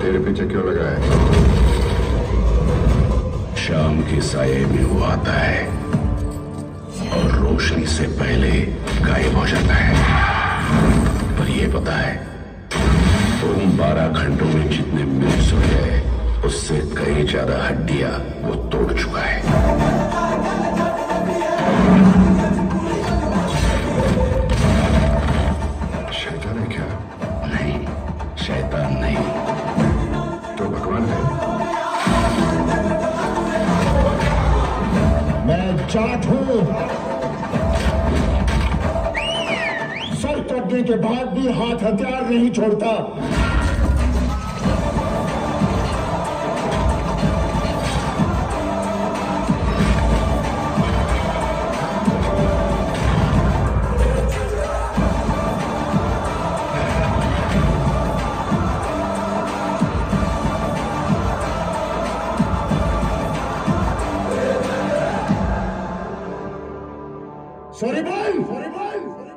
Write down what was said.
मेरे पीछे क्यों लगा है? शाम के साये में वो आता है और रोशनी से पहले गायब हो जाता है। पर ये पता है, उन 12 घंटों में जितने मिल सोए उससे कई ज्यादा हड्डियां वो तोड़ चुका है। शैतान है क्या? नहीं, शैतान नहीं। तो भगवान है। मैं जाट हूं। सर कटने के बाद भी हाथ हथियार नहीं छोड़ता। सॉरी भाई, सॉरी भाई।